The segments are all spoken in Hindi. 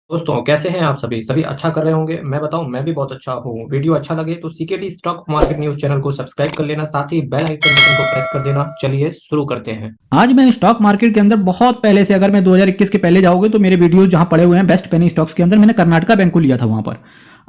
दोस्तों कैसे हैं आप सभी सभी अच्छा कर रहे होंगे। मैं बताऊं, मैं भी बहुत अच्छा हूँ। वीडियो अच्छा लगे तो CKD stock market news channel को सब्सक्राइब कर लेना, साथ ही बेल आइकन बटन को प्रेस कर देना। चलिए शुरू करते हैं। आज मैं स्टॉक मार्केट के अंदर बहुत पहले से, अगर मैं 2021 के पहले जाओगे तो मेरे वीडियो जहां पड़े हुए हैं बेस्ट पेनी स्टॉक्स के अंदर, मैंने कर्नाटका बैंक को लिया था वहां पर।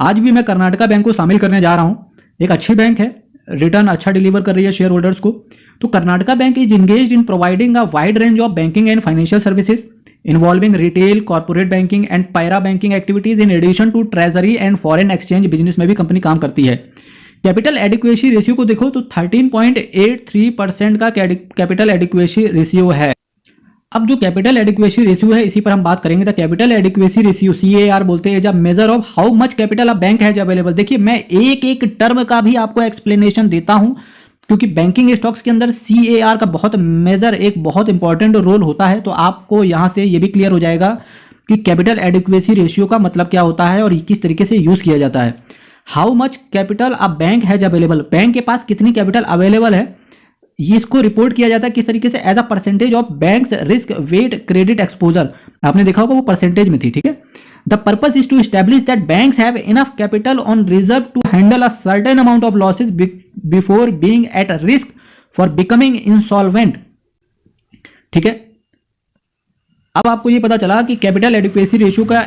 आज भी मैं कर्नाटका बैंक को शामिल करने जा रहा हूं। एक अच्छी बैंक है, रिटर्न अच्छा डिलीवर कर रही है शेयर होल्डर्स को। तो Karnataka Bank is engage in providing a wide range of banking and financial services involving retail, corporate banking and para banking activities in addition to treasury and foreign exchange business में भी कंपनी काम करती है। कैपिटल एडिक्वेसी रेशियो को देखो तो 13.83% का कैपिटल एडिक्वेसी रेशियो है। अब जो कैपिटल एडिक्वेसी रेशियो है इसी पर हम बात करेंगे। The capital adequacy ratio CAR बोलते हैं जब measure of how much capital a bank has available. देखिए मैं एक एक टर्म का भी आपको एक्सप्लेनेशन देता हूं, क्योंकि बैंकिंग स्टॉक्स के अंदर CAR का बहुत मेजर, एक बहुत इंपॉर्टेंट रोल होता है। तो आपको यहां से ये भी क्लियर हो जाएगा कि कैपिटल एडिक्वेसी रेशियो का मतलब क्या होता है और किस तरीके से यूज किया जाता है। How much capital a bank has available, bank के पास कितनी कैपिटल अवेलेबल है, ये इसको रिपोर्ट किया जाता है किस तरीके से, as a percentage of banks risk weight credit exposure. आपने देखा होगा वो परसेंटेज में थी, ठीक है। The purpose is to establish that banks have enough capital on reserve to handle a certain amount of losses before being at risk for becoming insolvent, ठीक है। अब आपको ये पता चला कि कैपिटल एडिक्वेसी रेशियो का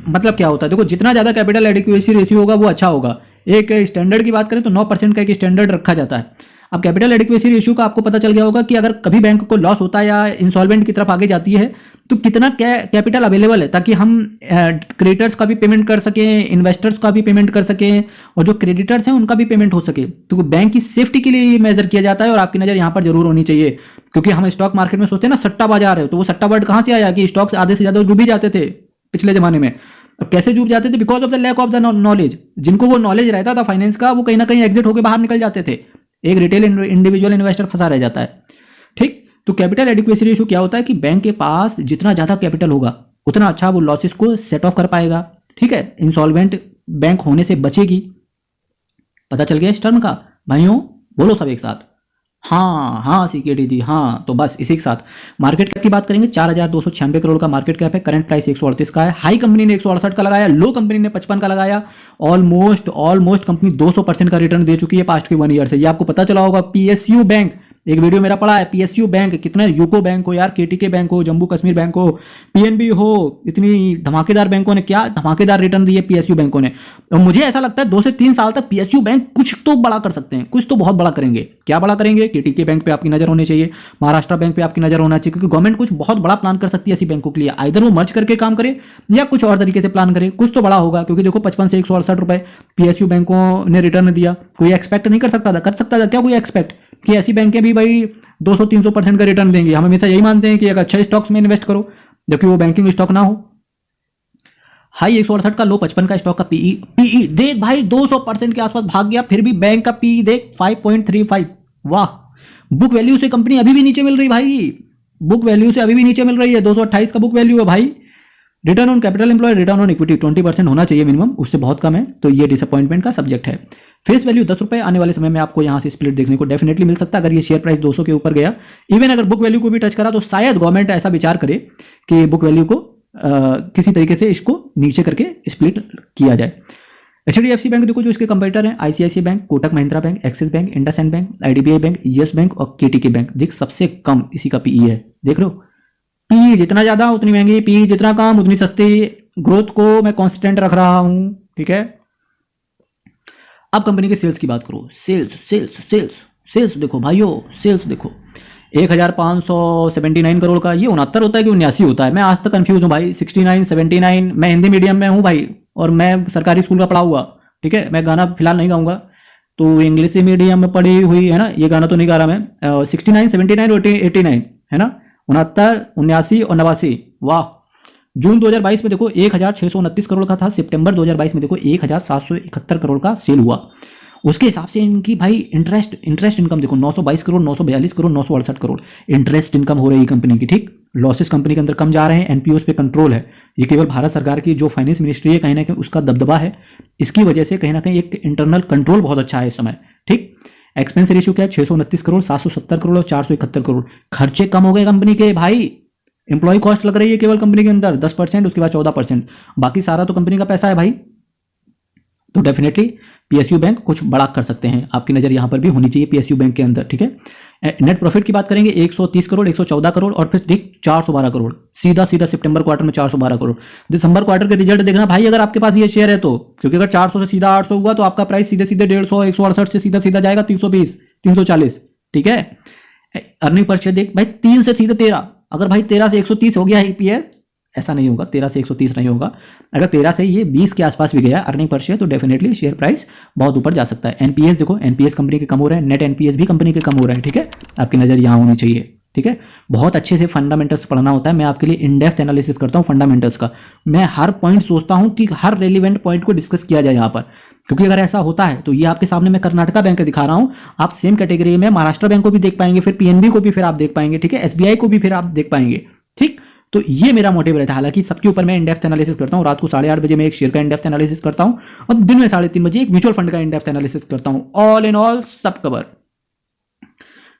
मतलब क्या होता है। देखो जितना ज्यादा कैपिटल एडिक्वेसी रेशियो होगा वो अच्छा होगा। एक स्टैंडर्ड की बात करें तो 9% का एक स्टैंडर्ड रखा जाता है। अब कैपिटल एडिक्वेसी रेशियो का आपको पता चल गया होगा कि अगर कभी बैंक को लॉस होता है या इंसॉल्वेंट की तरफ आगे जाती है तो कितना कैपिटल अवेलेबल है, ताकि हम क्रेडिटर्स का भी पेमेंट कर सकें, इन्वेस्टर्स का भी पेमेंट कर सकें और जो क्रेडिटर्स हैं उनका भी पेमेंट हो सके। तो बैंक की सेफ्टी के लिए ये मेजर किया जाता है और आपकी नजर यहां पर जरूर होनी चाहिए। क्योंकि हम स्टॉक मार्केट में सोचते हैं ना सट्टा बाजार है, तो वो सट्टा वर्ड कहां से आया कि स्टॉक्स आधे से ज्यादा डूब ही जाते थे पिछले जमाने में। अब कैसे डूब जाते थे? Because of the lack of the knowledge. जिनको वो नॉलेज रहता था फाइनेंस का, वो कहीं ना कहीं एग्जिट होकर बाहर निकल जाते थे। एक रिटेल इंडिविजुअल इन्वेस्टर फंसा रह जाता है, ठीक। तो कैपिटल एडिक्वेसी रेशियो क्या होता है कि बैंक के पास जितना ज्यादा कैपिटल होगा उतना अच्छा वो लॉसेस को सेट ऑफ कर पाएगा, ठीक है। इंसॉल्वेंट बैंक होने से बचेगी। पता चल गया इस टर्म का भाइयों? बोलो सब एक साथ, हाँ हाँ सीकेडी जी हाँ। तो बस इसी के साथ मार्केट कैप की बात करेंगे। 4,296 करोड़ का मार्केट कैप है। करंट प्राइस 138 का है। हाई कंपनी ने 168 का लगाया, लो कंपनी ने 55 का लगाया। ऑलमोस्ट कंपनी 200% का रिटर्न दे चुकी है पास्ट के 1 ईयर से। ये आपको पता चला होगा। PSU बैंक, एक वीडियो मेरा पड़ा है, PSU बैंक कितने, यूको बैंक हो यार, KTK बैंक हो, जम्मू कश्मीर बैंक हो, PNB हो, इतनी धमाकेदार बैंकों ने क्या धमाकेदार रिटर्न दिए PSU बैंकों ने। और मुझे ऐसा लगता है 2 से 3 साल तक PSU बैंक कुछ तो बड़ा कर सकते हैं, कुछ तो बहुत बड़ा करेंगे। क्या बड़ा करेंगे? KTK बैंक पे आपकी नजर होनी चाहिए, महाराष्ट्र बैंक पे आपकी नजर होना चाहिए, क्योंकि गवर्नमेंट कुछ बहुत बड़ा प्लान कर सकती है ऐसी बैंकों के लिए। आइदर वो मर्ज करके काम करे या कुछ और तरीके से प्लान करे, कुछ तो बड़ा होगा। क्योंकि देखो 55 से 168 रुपए PSU बैंकों ने रिटर्न दिया। कोई एक्सपेक्ट नहीं कर सकता था? कर सकता था क्या कोई एक्सपेक्ट कि ऐसी बैंकें भी भाई 200-300% का रिटर्न देंगी? हम हमेशा यही मानते हैं कि अगर अच्छे स्टॉक्स में इन्वेस्ट करो, जबकि वो बैंकिंग स्टॉक ना हो। हाई 168 का, लो 55 का स्टॉक का पीई देख भाई 200% के आसपास भाग गया, फिर भी बैंक का पीई देख 5.35। वाह। बुक वैल्यू से कंपनी अभी भी नीचे मिल रही भाई, बुक वैल्यू से अभी भी नीचे मिल रही है। 228 का बुक वैल्यू है भाई। Return on capital employed, return on equity 20% होना चाहिए मिनिमम, उससे बहुत कम है, तो ये डिसअपॉइंटमेंट का सब्जेक्ट है। फेस वैल्यू 10 रुपए, आने वाले समय में आपको यहां से स्प्लिट देखने को डेफिनेटली मिल सकता है अगर ये शेयर प्राइस 200 के ऊपर गया। इवन अगर बुक वैल्यू को भी टच करा तो शायद गवर्नमेंट ऐसा विचार करे कि बुक वैल्यू को किसी तरीके से इसको नीचे करके स्प्लिट किया जाए। HDFC बैंक देखो जो इसके कंपेटिटर हैं, ICICI bank, Kotak Mahindra bank, axis bank, IndusInd bank, IDBI bank, yes bank और KTK बैंक। देख सबसे कम इसी का पीई है, देख रहे हो। पी जितना ज्यादा उतनी महंगी, पी जितना कम उतनी सस्ती। ग्रोथ को मैं कांस्टेंट रख रहा हूं, ठीक है। अब कंपनी के सेल्स की बात करो। सेल्स सेल्स सेल्स सेल्स देखो भाइयों, सेल्स देखो 1,579 करोड़ का। ये 69 होता है कि 79 होता है? मैं आज तक कंफ्यूज हूं भाई। 69 79। मैं हिंदी मीडियम में हूं भाई और मैं सरकारी स्कूल का पढ़ा हुआ, ठीक है। मैं गाना फिलहाल नहीं गाऊंगा, तो इंग्लिश मीडियम में पढ़ी हुई है ना, ये गाना तो नहीं गा रहा मैं। 69 79 और 89 है ना, 69 79 और 89। वाह। जून 2022 में देखो 1,629 करोड़ का था। सितंबर 2022 में देखो 1,771 करोड़ का सेल हुआ। उसके हिसाब से इनकी भाई इंटरेस्ट इनकम देखो 922 करोड़, 942 करोड़, 968 करोड़ इंटरेस्ट इनकम हो रही है कंपनी की, ठीक। लॉसेस कंपनी के अंदर कम जा रहे हैं। एनपीओस पे कंट्रोल है। ये केवल भारत सरकार की जो फाइनेंस मिनिस्ट्री है कहीं ना कहीं उसका दबदबा है। इसकी वजह से कहीं ना कहीं एक इंटरनल कंट्रोल बहुत अच्छा है इस समय, ठीक। एक्सपेंस रेशियो क्या है? 629 करोड़, 770 करोड़ और 471 करोड़। खर्चे कम हो गए कंपनी के भाई। एम्प्लॉय कॉस्ट लग रही है केवल कंपनी के अंदर 10%, उसके बाद 14%, बाकी सारा तो कंपनी का पैसा है भाई। तो डेफिनेटली पीएसयू बैंक कुछ बड़ा कर सकते हैं, आपकी नज़र यहाँ पर भी होनी चाहिए पीएसयू बैंक के अंदर, ठीक है। नेट प्रॉफिट की बात करेंगे 130 करोड़, 114 करोड़ और फिर देख 412 करोड़, सीधा सीधा सितंबर क्वार्टर में 412 करोड़। दिसंबर क्वार्टर के रिजल्ट देखना भाई अगर आपके पास ये शेयर है तो, क्योंकि अगर 400 से सीधा 800 हुआ तो आपका प्राइस सीधे सीधे 150, 168 से सीधा सीधा जाएगा 320, 340, ठीक है। अर्निंग पर शेयर देख भाई 3 से सीधे 13, अगर भाई 13 से 130 हो गया है ईपीएस, ऐसा नहीं होगा 13 से 130 नहीं होगा, अगर 13 से ये 20 के आसपास भी गया अर्निंग पर शेयर तो डेफिनेटली शेयर प्राइस बहुत ऊपर जा सकता है। एनपीएस देखो, एनपीएस कंपनी के कम हो रहे हैं, नेट एनपीएस भी कंपनी के कम हो रहे हैं, ठीक है। आपकी नज़र यहाँ होनी चाहिए, ठीक है। बहुत अच्छे से फंडामेंटल्स पढ़ना होता है, मैं आपके लिए इन डेप्थ एनालिसिस करता हूँ फंडामेंटल्स का। मैं हर पॉइंट सोचता हूँ कि हर रेलिवेंट पॉइंट को डिस्कस किया जाए यहाँ पर, क्योंकि अगर ऐसा होता है तो ये आपके सामने मैं कर्नाटका बैंक दिखा रहा हूँ, आप सेम कैटेगरी में महाराष्ट्र बैंक को भी देख पाएंगे, फिर पीएनबी को भी फिर आप देख पाएंगे, ठीक है, एसबीआई को भी फिर आप देख पाएंगे, ठीक। तो ये मेरा मोटिव रहता है। हालांकि सबके ऊपर मैं इन डेप्थ एनालिसिस करता हूँ, रात को 8:30 बजे मैं एक शेयर का इन डेप्थ एनालिसिस करता हूँ और दिन में 3:30 बजे एक म्यूचुअल फंड का इन डेप्थ एनालिसिस करता हूँ। ऑल इन ऑल सब कवर।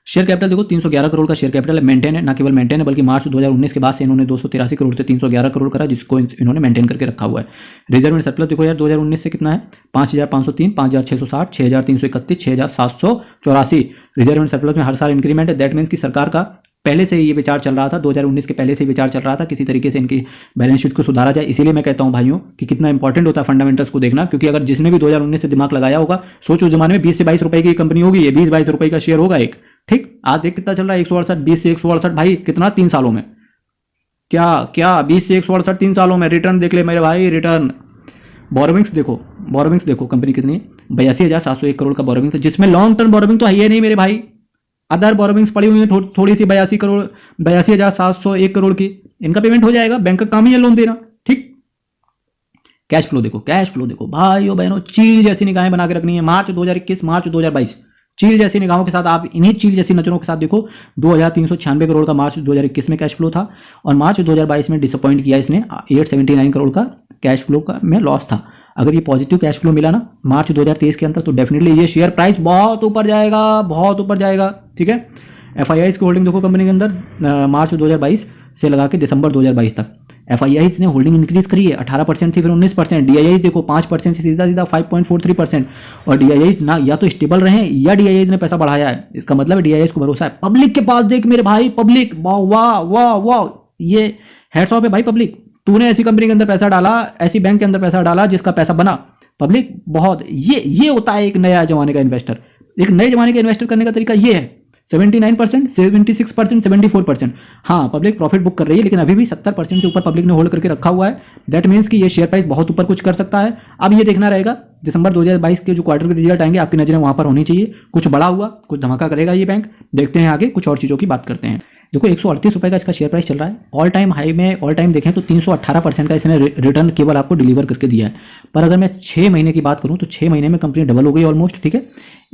शेयर कैपिटल देखो 311 करोड़ का शेयर कैपिटल मेंटेन है, ना केवल मेंटेन है बल्कि मार्च 2019 के बाद से इन्होंने 283 करोड़ से 311 करोड़ करा, जिसको इन्होंने मेंटेन करके रखा हुआ है। रिजर्व एंड सरप्लस देखो यार 2019 से कितना है, 5503, 5660, 6331, 6784। रिजर्व एंड सरप्लस में हर साल इंक्रीमेंट है, दैट मीन्स कि सरकार का पहले से ये विचार चल रहा था, 2019 के पहले से विचार चल रहा था किसी तरीके से इनकी बैलेंस शीट को सुधारा जाए। इसीलिए मैं कहता हूं भाइयों कि कितना इंपॉर्टेंट होता है फंडामेंटल्स को देखना, क्योंकि अगर जिसने भी 2019 से दिमाग लगाया होगा, सोचो जमाने में 20 से 22 रुपए की कंपनी होगी, ये 20-22 रुपए का शेयर होगा एक, ठीक। आज देख कितना चल रहा है 168, 20 से 168 भाई कितना 3 सालों में, क्या 20 से 168 3 सालों में। रिटर्न देख ले मेरे भाई, रिटर्न। बोरोविंग्स देखो कंपनी कितनी, 82,701 करोड़ का बोरोविंग्स है, जिसमें लॉन्ग टर्म बोरोविंग तो है ही नहीं मेरे भाई। अदर बोरोविंग्स पड़ी हुई है थोड़ी सी 82,701 करोड़ की, इनका पेमेंट हो जाएगा, बैंक का काम ही है लोन देना, ठीक। कैश फ्लो देखो भाइयों बहनों, चील जैसी निगाहें बना के रखनी है। मार्च 2021, मार्च 2022, चील जैसी निगाहों के साथ आप इन्हीं चील जैसी नजरों के साथ देखो। 2396 करोड़ का मार्च 2021 में कैश फ्लो था और मार्च 2022 में डिसअपॉइंट किया इसने, 879 करोड़ का कैश फ्लो का में लॉस था। अगर ये पॉजिटिव कैश फ्लो मिला ना मार्च 2023 के अंदर तो डेफिनेटली ये शेयर प्राइस बहुत ऊपर जाएगा, ठीक है। एफआईआईज की होल्डिंग देखो कंपनी के अंदर, मार्च 2022 से लगा के दिसंबर 2022 तक एफआईआईज ने होल्डिंग इंक्रीज करी है, 18% थी फिर 19%। डीआईआईज देखो 5% से सीधा 5.43%। और डीआईआईज ना या तो स्टेबल रहे या डीआईआईज ने पैसा बढ़ाया है, इसका मतलब डीआईआईज को भरोसा है। पब्लिक के पास देख मेरे भाई, पब्लिक वाह, ये हेड्स ऑफ है भाई पब्लिक। तूने ऐसी कंपनी के अंदर पैसा डाला, ऐसी बैंक के अंदर पैसा डाला जिसका पैसा बना। पब्लिक बहुत, ये होता है एक नया जमाने का इन्वेस्टर। एक नए जमाने के इन्वेस्टर करने का तरीका ये है। 79%, 76%, 74%। हाँ पब्लिक प्रॉफिट बुक कर रही है, लेकिन अभी भी 70% से ऊपर पब्लिक ने होल्ड करके रखा हुआ है। दैट मीन्स कि ये शेयर प्राइस बहुत ऊपर कुछ कर सकता है। अब ये देखना रहेगा दिसंबर 2022 के जो क्वार्टर के रिजल्ट आएंगे, आपकी नजरें वहां पर होनी चाहिए। कुछ बड़ा हुआ, कुछ धमाका करेगा ये बैंक, देखते हैं आगे कुछ और चीज़ों की बात करते हैं। देखो 138 रुपये का इसका शेयर प्राइस चल रहा है। ऑल टाइम हाई में ऑल टाइम देखें तो 318% का इसने रिटर्न केवल आपको डिलीवर करके दिया है। पर अगर मैं 6 महीने की बात करूं तो 6 महीने में कंपनी डबल हो गई ऑलमोस्ट, ठीक है।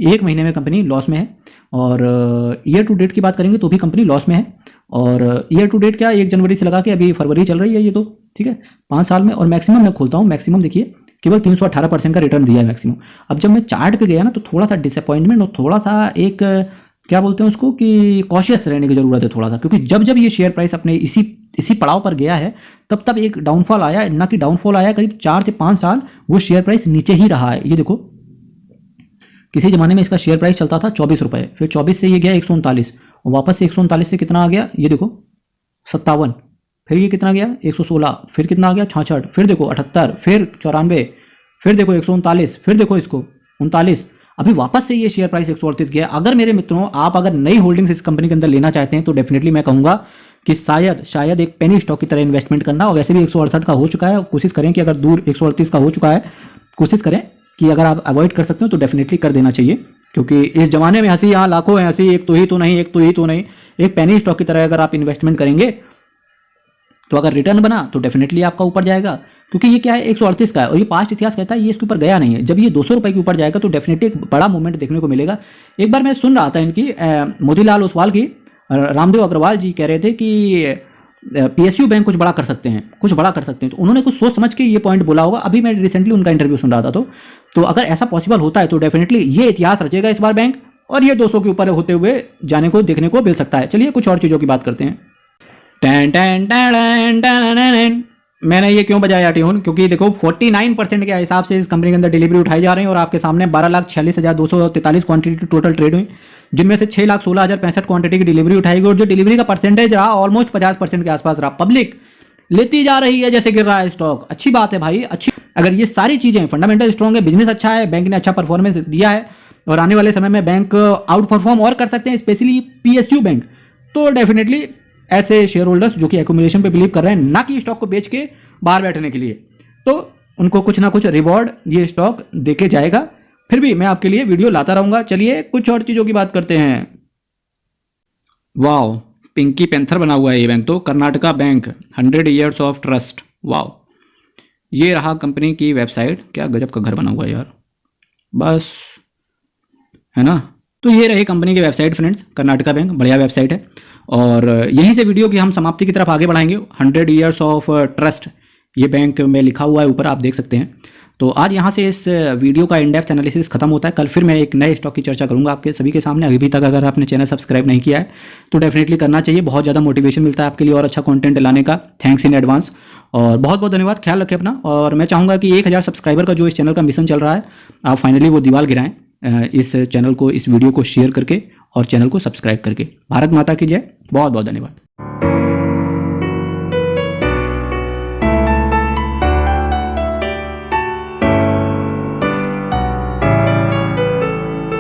1 महीने में कंपनी लॉस में है और ईयर टू डेट की बात करेंगे तो भी कंपनी लॉस में है। और ईयर टू डेट क्या 1 जनवरी से लगा के अभी फरवरी चल रही है ये तो, ठीक है, 5 साल में। और मैक्सिमम मैं खोलता हूँ, मैक्सिमम देखिए केवल 318% का रिटर्न दिया है मैक्सिमम। अब जब मैं चार्ट पे गया ना तो थोड़ा सा डिसअपॉइंटमेंट और थोड़ा सा एक क्या बोलते हैं उसको कि कॉशियस रहने की जरूरत है थोड़ा सा, क्योंकि जब ये शेयर प्राइस अपने इसी पड़ाव पर गया है तब एक डाउनफॉल आया, ना कि डाउनफॉल आया, करीब 4 से 5 साल वो शेयर प्राइस नीचे ही रहा है। ये देखो किसी जमाने में इसका शेयर प्राइस चलता था 24 रुपये, फिर 24 से ये गया 139 और वापस से 139 से कितना आ गया, ये देखो 57, फिर ये कितना गया 116, फिर कितना आ गया 66, फिर देखो 78, फिर 94, फिर देखो 139, फिर देखो इसको 39, अभी वापस से ये शेयर प्राइस 138 गया। अगर मेरे मित्रों आप अगर नई होल्डिंग्स इस कंपनी के अंदर लेना चाहते हैं तो डेफिनेटली मैं कहूंगा कि शायद एक पेनी स्टॉक की तरह इन्वेस्टमेंट करना। और वैसे भी 168 का हो चुका है, कोशिश करें कि अगर दूर 138 का हो चुका है, कोशिश करें कि अगर आप अवॉइड कर सकते हो तो डेफिनेटली कर देना चाहिए, क्योंकि इस जमाने में हंसी यहाँ लाखों है हंसी, एक तो ही तो नहीं, एक पेनी स्टॉक की तरह अगर आप इन्वेस्टमेंट करेंगे तो अगर रिटर्न बना तो डेफिनेटली आपका ऊपर जाएगा, क्योंकि ये क्या है 138 का है और ये पास्ट इतिहास कहता है ये इसके ऊपर गया नहीं है। जब ये 200 रुपये के ऊपर जाएगा तो डेफिनेटली एक बड़ा मूवमेंट देखने को मिलेगा। एक बार मैं सुन रहा था इनकी मोतीलाल ओसवाल की, रामदेव अग्रवाल जी कह रहे थे कि पीएसयू बैंक कुछ बड़ा कर सकते हैं, तो उन्होंने कुछ सोच समझ के ये पॉइंट बोला होगा। अभी मैं रिसेंटली उनका इंटरव्यू सुन रहा था तो अगर ऐसा पॉसिबल होता है तो डेफिनेटली ये इतिहास रचेगा इस बार बैंक, और ये 200 के ऊपर होते हुए जाने को देखने को मिल सकता है। चलिए कुछ और चीज़ों की बात करते हैं। Tan tan tan tan tan. मैंने ये क्यों बजाया ट्यून, क्योंकि देखो 49% के हिसाब से इस कंपनी के अंदर डिलीवरी उठाई जा रही है और आपके सामने 12,46,243 क्वांटिटी टोटल ट्रेड हुई, जिनमें से 6,16,065 क्वांटिटी की डिलीवरी उठाई गई और जो डिलीवरी का परसेंटेज रहा ऑलमोस्ट 50% के आसपास रहा। पब्लिक लेती जा रही है जैसे गिर रहा है स्टॉक। अच्छी बात है भाई, अच्छी। अगर ये सारी चीजें, फंडामेंटल स्ट्रॉन्ग है, बिजनेस अच्छा है, बैंक ने अच्छा परफॉर्मेंस दिया है और आने वाले समय में बैंक आउट परफॉर्म और कर सकते हैं, स्पेशली पीएसयू बैंक, तो डेफिनेटली ऐसे शेयर होल्डर्स जो कि एक्यूमुलेशन पे बिलीव कर रहे हैं, ना कि स्टॉक को बेच के बाहर बैठने के लिए, तो उनको कुछ ना कुछ रिवॉर्ड ये स्टॉक देके जाएगा। फिर भी मैं आपके लिए वीडियो लाता रहूंगा। चलिए कुछ और चीज़ों की बात करते हैं। वाओ, पिंकी पैंथर बना हुआ है ये बैंक तो। Karnataka bank 100 years of trust. Wow, ये रहा कंपनी की वेबसाइट। क्या गजब का घर बना हुआ है यार, बस है ना। तो ये रही कंपनी की वेबसाइट फ्रेंड्स, कर्नाटका बैंक, बढ़िया वेबसाइट है। और यहीं से वीडियो की हम समाप्ति की तरफ आगे बढ़ाएंगे। 100 ईयर्स ऑफ ट्रस्ट ये बैंक में लिखा हुआ है ऊपर, आप देख सकते हैं। तो आज यहाँ से इस वीडियो का इन डेप्थ एनालिसिस खत्म होता है। कल फिर मैं एक नए स्टॉक की चर्चा करूंगा आपके सभी के सामने। अभी तक अगर आपने चैनल सब्सक्राइब नहीं किया है तो डेफिनेटली करना चाहिए, बहुत ज़्यादा मोटिवेशन मिलता है आपके लिए और अच्छा कंटेंट लाने का। थैंक्स इन एडवांस और बहुत बहुत धन्यवाद। ख्याल रखें अपना। और मैं चाहूँगा कि 1000 सब्सक्राइबर का जो इस चैनल का मिशन चल रहा है, आप फाइनली वो दीवार गिराएं इस चैनल को, इस वीडियो को शेयर करके और चैनल को सब्सक्राइब करके। भारत माता की जय। बहुत बहुत धन्यवाद।